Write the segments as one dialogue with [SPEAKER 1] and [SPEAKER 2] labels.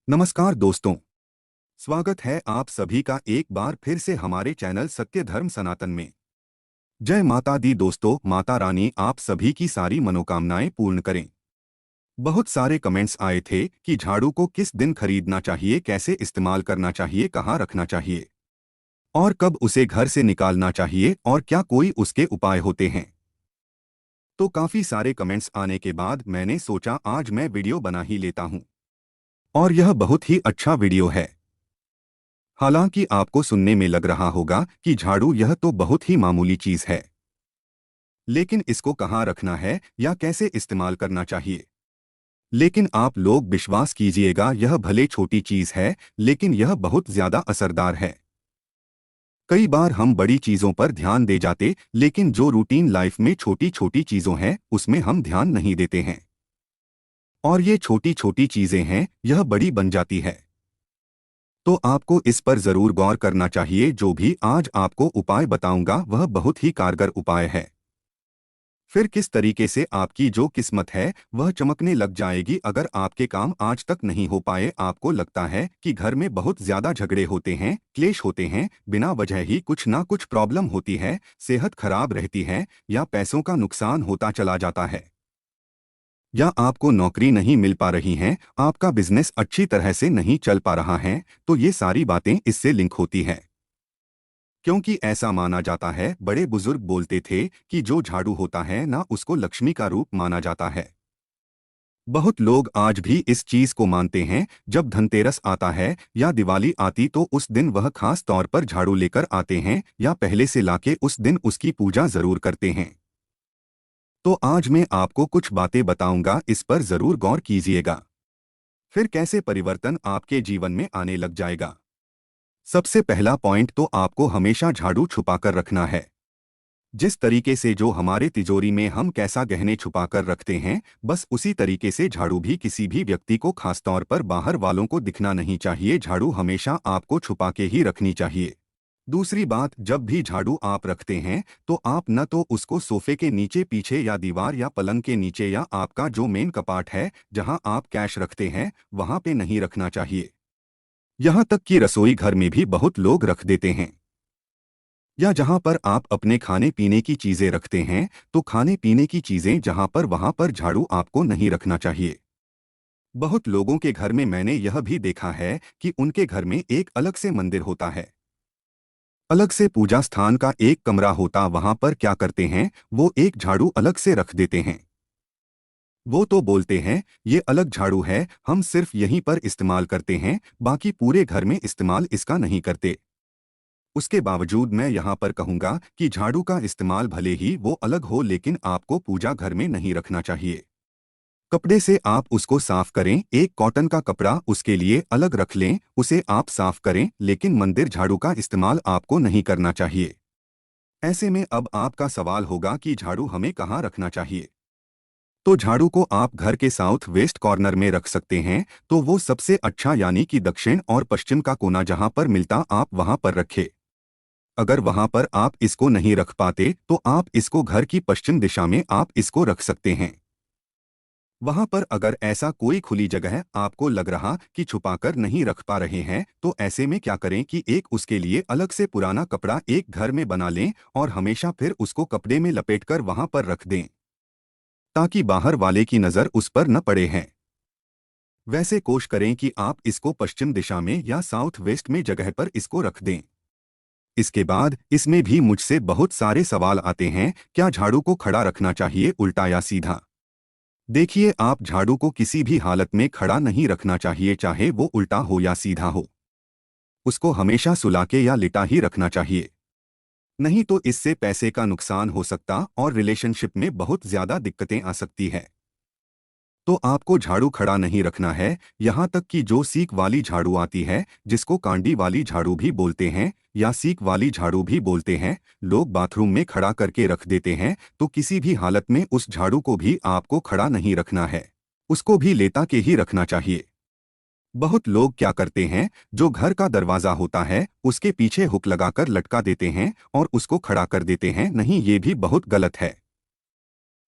[SPEAKER 1] नमस्कार दोस्तों। स्वागत है आप सभी का एक बार फिर से हमारे चैनल सत्य धर्म सनातन में। जय माता दी दोस्तों, माता रानी आप सभी की सारी मनोकामनाएं पूर्ण करें। बहुत सारे कमेंट्स आए थे कि झाड़ू को किस दिन खरीदना चाहिए, कैसे इस्तेमाल करना चाहिए, कहाँ रखना चाहिए और कब उसे घर से निकालना चाहिए और क्या कोई उसके उपाय होते हैं। तो काफ़ी सारे कमेंट्स आने के बाद मैंने सोचा आज मैं वीडियो बना ही लेता हूँ और यह बहुत ही अच्छा वीडियो है। हालांकि आपको सुनने में लग रहा होगा कि झाड़ू यह तो बहुत ही मामूली चीज है, लेकिन इसको कहाँ रखना है या कैसे इस्तेमाल करना चाहिए। लेकिन आप लोग विश्वास कीजिएगा, यह भले छोटी चीज है लेकिन यह बहुत ज्यादा असरदार है। कई बार हम बड़ी चीजों पर ध्यान दे जाते, लेकिन जो रूटीन लाइफ में छोटी छोटी चीजों हैं उसमें हम ध्यान नहीं देते हैं और ये छोटी छोटी चीजें हैं यह बड़ी बन जाती है। तो आपको इस पर जरूर गौर करना चाहिए। जो भी आज आपको उपाय बताऊंगा वह बहुत ही कारगर उपाय है। फिर किस तरीके से आपकी जो किस्मत है वह चमकने लग जाएगी। अगर आपके काम आज तक नहीं हो पाए, आपको लगता है कि घर में बहुत ज्यादा झगड़े होते हैं, क्लेश होते हैं, बिना वजह ही कुछ ना कुछ प्रॉब्लम होती है, सेहत खराब रहती है या पैसों का नुकसान होता चला जाता है, या आपको नौकरी नहीं मिल पा रही हैं, आपका बिजनेस अच्छी तरह से नहीं चल पा रहा है, तो ये सारी बातें इससे लिंक होती हैं। क्योंकि ऐसा माना जाता है, बड़े बुजुर्ग बोलते थे कि जो झाड़ू होता है ना उसको लक्ष्मी का रूप माना जाता है। बहुत लोग आज भी इस चीज को मानते हैं। जब धनतेरस आता है या दिवाली आती तो उस दिन वह खास तौर पर झाड़ू लेकर आते हैं या पहले से लाके उस दिन उसकी पूजा जरूर करते हैं। तो आज मैं आपको कुछ बातें बताऊंगा, इस पर जरूर गौर कीजिएगा। फिर कैसे परिवर्तन आपके जीवन में आने लग जाएगा। सबसे पहला पॉइंट तो आपको हमेशा झाड़ू छुपा कर रखना है। जिस तरीके से जो हमारे तिजोरी में हम कैसा गहने छुपा कर रखते हैं, बस उसी तरीके से झाड़ू भी किसी भी व्यक्ति को, खासतौर पर बाहर वालों को दिखना नहीं चाहिए। झाड़ू हमेशा आपको छुपा के ही रखनी चाहिए। दूसरी बात, जब भी झाड़ू आप रखते हैं तो आप न तो उसको सोफे के नीचे, पीछे या दीवार या पलंग के नीचे या आपका जो मेन कपाट है जहां आप कैश रखते हैं वहां पे नहीं रखना चाहिए। यहां तक कि रसोई घर में भी बहुत लोग रख देते हैं। या जहां पर आप अपने खाने पीने की चीजें रखते हैं तो खाने पीने की चीजें जहां पर, वहां पर झाड़ू आपको नहीं रखना चाहिए। बहुत लोगों के घर में मैंने यह भी देखा है कि उनके घर में एक अलग से मंदिर होता है, अलग से पूजा स्थान का एक कमरा होता, वहां पर क्या करते हैं, वो एक झाड़ू अलग से रख देते हैं। वो तो बोलते हैं ये अलग झाड़ू है, हम सिर्फ यहीं पर इस्तेमाल करते हैं, बाकी पूरे घर में इस्तेमाल इसका नहीं करते। उसके बावजूद मैं यहाँ पर कहूँगा कि झाड़ू का इस्तेमाल भले ही वो अलग हो, लेकिन आपको पूजा घर में नहीं रखना चाहिए। कपड़े से आप उसको साफ करें, एक कॉटन का कपड़ा उसके लिए अलग रख लें, उसे आप साफ करें, लेकिन मंदिर झाड़ू का इस्तेमाल आपको नहीं करना चाहिए। ऐसे में अब आपका सवाल होगा कि झाड़ू हमें कहाँ रखना चाहिए। तो झाड़ू को आप घर के साउथ वेस्ट कॉर्नर में रख सकते हैं, तो वो सबसे अच्छा, यानी कि दक्षिण और पश्चिम का कोना जहां पर मिलता आप वहां पर रखें। अगर वहां पर आप इसको नहीं रख पाते तो आप इसको घर की पश्चिम दिशा में आप इसको रख सकते हैं। वहां पर अगर ऐसा कोई खुली जगह आपको लग रहा कि छुपाकर नहीं रख पा रहे हैं, तो ऐसे में क्या करें कि एक उसके लिए अलग से पुराना कपड़ा एक घर में बना लें और हमेशा फिर उसको कपड़े में लपेटकर वहां पर रख दें, ताकि बाहर वाले की नजर उस पर न पड़े हैं। वैसे कोशिश करें कि आप इसको पश्चिम दिशा में या साउथ वेस्ट में जगह पर इसको रख दें। इसके बाद इसमें भी मुझसे बहुत सारे सवाल आते हैं, क्या झाड़ू को खड़ा रखना चाहिए, उल्टा या सीधा। देखिए, आप झाड़ू को किसी भी हालत में खड़ा नहीं रखना चाहिए, चाहे वो उल्टा हो या सीधा हो। उसको हमेशा सुलाके या लिटा ही रखना चाहिए। नहीं तो इससे पैसे का नुकसान हो सकता और रिलेशनशिप में बहुत ज्यादा दिक्कतें आ सकती है। तो आपको झाड़ू खड़ा नहीं रखना है। यहाँ तक कि जो सीक वाली झाड़ू आती है, जिसको कांडी वाली झाड़ू भी बोलते हैं या सीक वाली झाड़ू भी बोलते हैं, लोग बाथरूम में खड़ा करके रख देते हैं, तो किसी भी हालत में उस झाड़ू को भी आपको खड़ा नहीं रखना है, उसको भी लेटा के ही रखना चाहिए। बहुत लोग क्या करते हैं, जो घर का दरवाजा होता है उसके पीछे हुक लगाकर लटका देते हैं और उसको खड़ा कर देते हैं। नहीं, ये भी बहुत गलत है।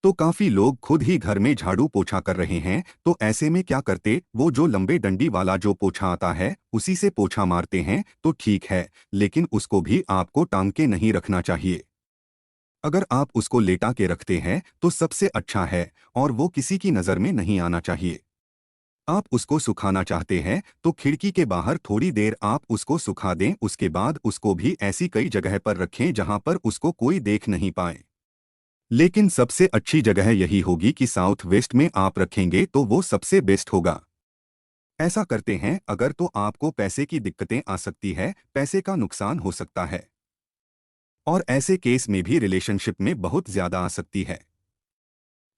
[SPEAKER 1] तो काफी लोग खुद ही घर में झाड़ू पोछा कर रहे हैं, तो ऐसे में क्या करते, वो जो लंबे डंडी वाला जो पोछा आता है उसी से पोछा मारते हैं तो ठीक है, लेकिन उसको भी आपको टांग के नहीं रखना चाहिए। अगर आप उसको लेटा के रखते हैं तो सबसे अच्छा है, और वो किसी की नज़र में नहीं आना चाहिए। आप उसको सुखाना चाहते हैं तो खिड़की के बाहर थोड़ी देर आप उसको सुखा दें, उसके बाद उसको भी ऐसी कई जगह पर रखें जहां पर उसको कोई देख नहीं पाए। लेकिन सबसे अच्छी जगह यही होगी कि साउथ वेस्ट में आप रखेंगे तो वो सबसे बेस्ट होगा। ऐसा करते हैं अगर तो आपको पैसे की दिक्कतें आ सकती है, पैसे का नुकसान हो सकता है, और ऐसे केस में भी रिलेशनशिप में बहुत ज्यादा आ सकती है।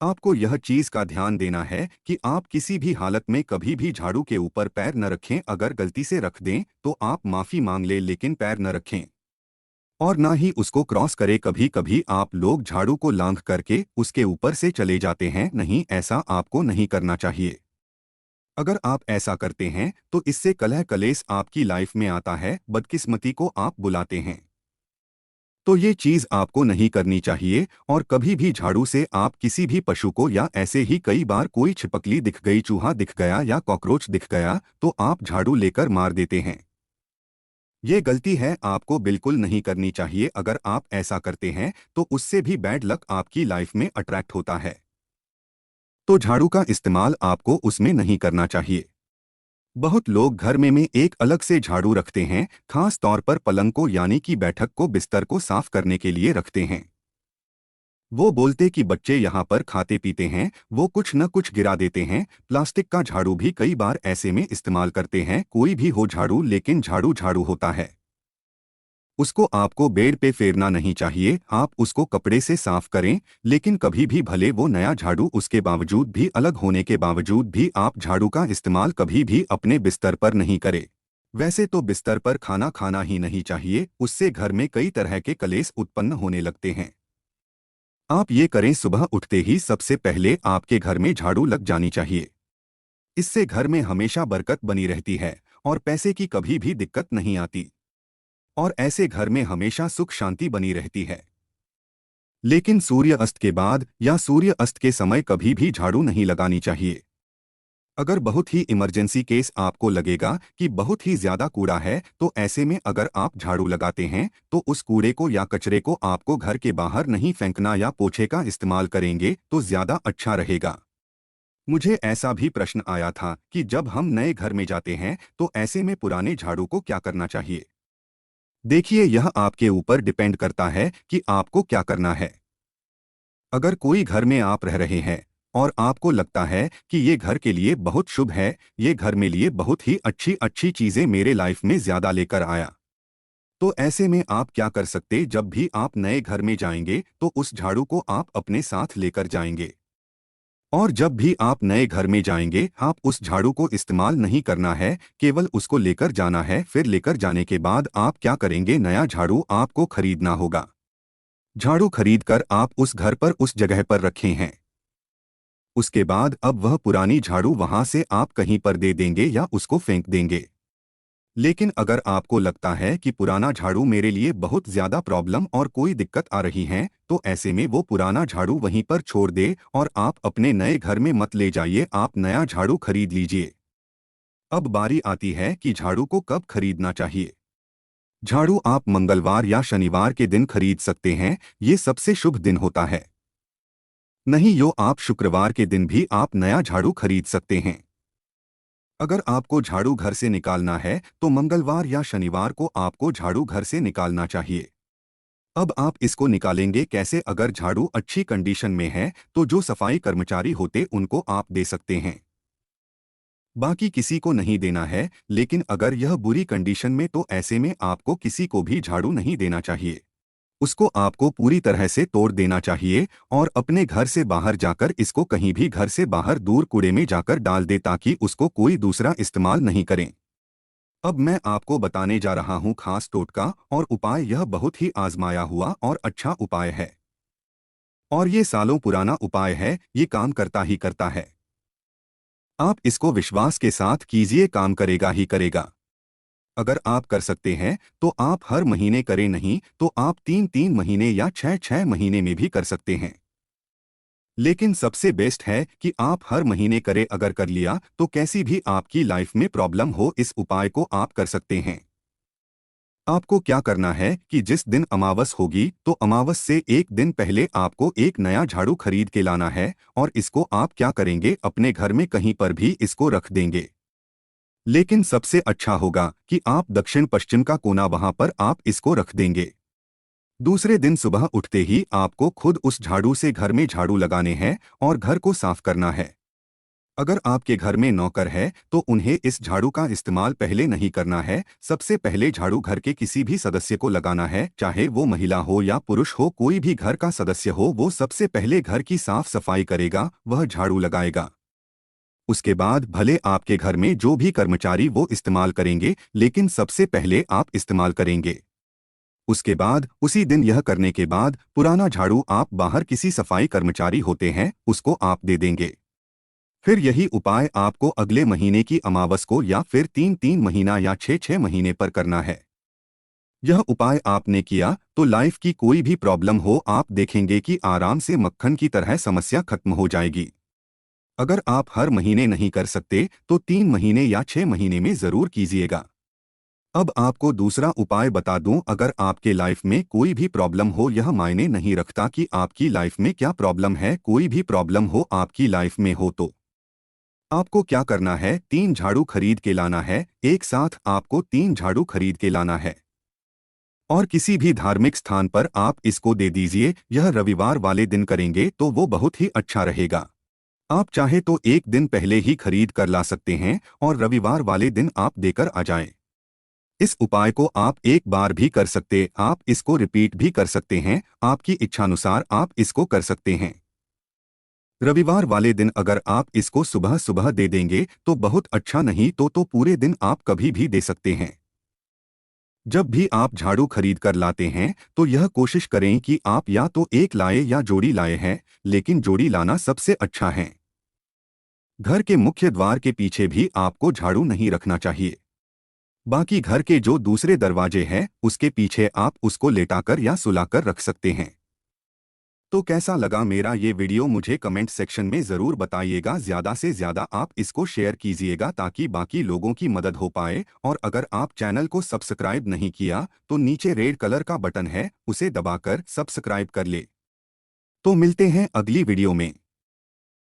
[SPEAKER 1] आपको यह चीज का ध्यान देना है कि आप किसी भी हालत में कभी भी झाड़ू के ऊपर पैर न रखें। अगर गलती से रख दें तो आप माफी मांग लें, लेकिन पैर न रखें और ना ही उसको क्रॉस करें। कभी कभी आप लोग झाड़ू को लांघ करके उसके ऊपर से चले जाते हैं, नहीं, ऐसा आपको नहीं करना चाहिए। अगर आप ऐसा करते हैं तो इससे कलह कलेश आपकी लाइफ में आता है, बदकिस्मती को आप बुलाते हैं। तो ये चीज आपको नहीं करनी चाहिए। और कभी भी झाड़ू से आप किसी भी पशु को, या ऐसे ही कई बार कोई छिपकली दिख गई, चूहा दिख गया या कॉकरोच दिख गया, तो आप झाड़ू लेकर मार देते हैं। ये गलती है, आपको बिल्कुल नहीं करनी चाहिए। अगर आप ऐसा करते हैं तो उससे भी बैड लक आपकी लाइफ में अट्रैक्ट होता है। तो झाड़ू का इस्तेमाल आपको उसमें नहीं करना चाहिए। बहुत लोग घर में एक अलग से झाड़ू रखते हैं, खास तौर पर पलंग को, यानी कि बैठक को, बिस्तर को साफ करने के लिए रखते हैं। वो बोलते कि बच्चे यहाँ पर खाते पीते हैं, वो कुछ न कुछ गिरा देते हैं। प्लास्टिक का झाड़ू भी कई बार ऐसे में इस्तेमाल करते हैं। कोई भी हो झाड़ू, लेकिन झाड़ू झाड़ू होता है। उसको आपको बेड पे फेरना नहीं चाहिए, आप उसको कपड़े से साफ करें। लेकिन कभी भी, भले वो नया झाड़ू उसके बावजूद भी, अलग होने के बावजूद भी, आप झाड़ू का इस्तेमाल कभी भी अपने बिस्तर पर नहीं करें। वैसे तो बिस्तर पर खाना खाना ही नहीं चाहिए, उससे घर में कई तरह के कलेश उत्पन्न होने लगते हैं। आप ये करें, सुबह उठते ही सबसे पहले आपके घर में झाड़ू लग जानी चाहिए। इससे घर में हमेशा बरकत बनी रहती है और पैसे की कभी भी दिक्कत नहीं आती, और ऐसे घर में हमेशा सुख शांति बनी रहती है। लेकिन सूर्य अस्त के बाद या सूर्य अस्त के समय कभी भी झाड़ू नहीं लगानी चाहिए। अगर बहुत ही इमरजेंसी केस आपको लगेगा कि बहुत ही ज्यादा कूड़ा है, तो ऐसे में अगर आप झाड़ू लगाते हैं तो उस कूड़े को या कचरे को आपको घर के बाहर नहीं फेंकना, या पोछे का इस्तेमाल करेंगे तो ज्यादा अच्छा रहेगा। मुझे ऐसा भी प्रश्न आया था कि जब हम नए घर में जाते हैं तो ऐसे में पुराने झाड़ू को क्या करना चाहिए। देखिए, यह आपके ऊपर डिपेंड करता है कि आपको क्या करना है। अगर कोई घर में आप रह रहे हैं और आपको लगता है कि ये घर के लिए बहुत शुभ है, ये घर में लिए बहुत ही अच्छी अच्छी चीजें मेरे लाइफ में ज्यादा लेकर आया, तो ऐसे में आप क्या कर सकते, जब भी आप नए घर में जाएंगे तो उस झाड़ू को आप अपने साथ लेकर जाएंगे। और जब भी आप नए घर में जाएंगे, आप उस झाड़ू को इस्तेमाल नहीं करना है, केवल उसको लेकर जाना है। फिर लेकर जाने के बाद आप क्या करेंगे, नया झाड़ू आपको खरीदना होगा। झाड़ू खरीद कर आप उस घर पर, उस जगह पर रखे हैं। उसके बाद अब वह पुरानी झाड़ू वहां से आप कहीं पर दे देंगे या उसको फेंक देंगे। लेकिन अगर आपको लगता है कि पुराना झाड़ू मेरे लिए बहुत ज्यादा प्रॉब्लम और कोई दिक्कत आ रही है, तो ऐसे में वो पुराना झाड़ू वहीं पर छोड़ दे और आप अपने नए घर में मत ले जाइए, आप नया झाड़ू खरीद लीजिए। अब बारी आती है कि झाड़ू को कब खरीदना चाहिए। झाड़ू आप मंगलवार या शनिवार के दिन खरीद सकते हैं, ये सबसे शुभ दिन होता है। नहीं यो आप शुक्रवार के दिन भी आप नया झाड़ू खरीद सकते हैं। अगर आपको झाड़ू घर से निकालना है तो मंगलवार या शनिवार को आपको झाड़ू घर से निकालना चाहिए। अब आप इसको निकालेंगे कैसे। अगर झाड़ू अच्छी कंडीशन में है तो जो सफाई कर्मचारी होते उनको आप दे सकते हैं, बाकी किसी को नहीं देना है। लेकिन अगर यह बुरी कंडीशन में, तो ऐसे में आपको किसी को भी झाड़ू नहीं देना चाहिए। उसको आपको पूरी तरह से तोड़ देना चाहिए और अपने घर से बाहर जाकर इसको कहीं भी घर से बाहर दूर कूड़े में जाकर डाल दे, ताकि उसको कोई दूसरा इस्तेमाल नहीं करें। अब मैं आपको बताने जा रहा हूं खास टोटका और उपाय। यह बहुत ही आजमाया हुआ और अच्छा उपाय है, और ये सालों पुराना उपाय है, ये काम करता ही करता है। आप इसको विश्वास के साथ कीजिए, काम करेगा ही करेगा। अगर आप कर सकते हैं तो आप हर महीने करें, नहीं तो आप 3-3 महीने या 6-6 महीने में भी कर सकते हैं। लेकिन सबसे बेस्ट है कि आप हर महीने करें। अगर कर लिया तो कैसी भी आपकी लाइफ में प्रॉब्लम हो, इस उपाय को आप कर सकते हैं। आपको क्या करना है कि जिस दिन अमावस होगी तो अमावस से एक दिन पहले आपको एक नया झाड़ू खरीद के लाना है, और इसको आप क्या करेंगे, अपने घर में कहीं पर भी इसको रख देंगे। लेकिन सबसे अच्छा होगा कि आप दक्षिण पश्चिम का कोना, वहां पर आप इसको रख देंगे। दूसरे दिन सुबह उठते ही आपको खुद उस झाड़ू से घर में झाड़ू लगाने हैं और घर को साफ करना है। अगर आपके घर में नौकर है तो उन्हें इस झाड़ू का इस्तेमाल पहले नहीं करना है। सबसे पहले झाड़ू घर के किसी भी सदस्य को लगाना है, चाहे वो महिला हो या पुरुष हो, कोई भी घर का सदस्य हो, वो सबसे पहले घर की साफ सफाई करेगा, वह झाड़ू लगाएगा। उसके बाद भले आपके घर में जो भी कर्मचारी वो इस्तेमाल करेंगे, लेकिन सबसे पहले आप इस्तेमाल करेंगे। उसके बाद उसी दिन यह करने के बाद पुराना झाड़ू आप बाहर किसी सफाई कर्मचारी होते हैं उसको आप दे देंगे। फिर यही उपाय आपको अगले महीने की अमावस को या फिर 3-3 महीना या 6-6 महीने पर करना है। यह उपाय आपने किया तो लाइफ की कोई भी प्रॉब्लम हो, आप देखेंगे कि आराम से मक्खन की तरह समस्या खत्म हो जाएगी। अगर आप हर महीने नहीं कर सकते तो 3 महीने या 6 महीने में जरूर कीजिएगा। अब आपको दूसरा उपाय बता दूं। अगर आपके लाइफ में कोई भी प्रॉब्लम हो, यह मायने नहीं रखता कि आपकी लाइफ में क्या प्रॉब्लम है, कोई भी प्रॉब्लम हो आपकी लाइफ में हो तो आपको क्या करना है, 3 झाड़ू खरीद के लाना है। एक साथ आपको 3 झाड़ू खरीद के लाना है और किसी भी धार्मिक स्थान पर आप इसको दे दीजिए। यह रविवार वाले दिन करेंगे तो वो बहुत ही अच्छा रहेगा। आप चाहे तो एक दिन पहले ही खरीद कर ला सकते हैं और रविवार वाले दिन आप देकर आ जाएं। इस उपाय को आप एक बार भी कर सकते, आप इसको रिपीट भी कर सकते हैं, आपकी इच्छानुसार आप इसको कर सकते हैं। रविवार वाले दिन अगर आप इसको सुबह सुबह दे देंगे तो बहुत अच्छा, नहीं तो पूरे दिन आप कभी भी दे सकते हैं। जब भी आप झाड़ू खरीद कर लाते हैं तो यह कोशिश करें कि आप या तो एक लाए या जोड़ी लाए हैं, लेकिन जोड़ी लाना सबसे अच्छा है। घर के मुख्य द्वार के पीछे भी आपको झाड़ू नहीं रखना चाहिए। बाकी घर के जो दूसरे दरवाजे हैं उसके पीछे आप उसको लेटाकर या सुलाकर रख सकते हैं। तो कैसा लगा मेरा ये वीडियो, मुझे कमेंट सेक्शन में ज़रूर बताइएगा। ज़्यादा से ज़्यादा आप इसको शेयर कीजिएगा ताकि बाकी लोगों की मदद हो पाए। और अगर आप चैनल को सब्सक्राइब नहीं किया तो नीचे रेड कलर का बटन है, उसे दबाकर सब्सक्राइब कर ले। तो मिलते हैं अगली वीडियो में।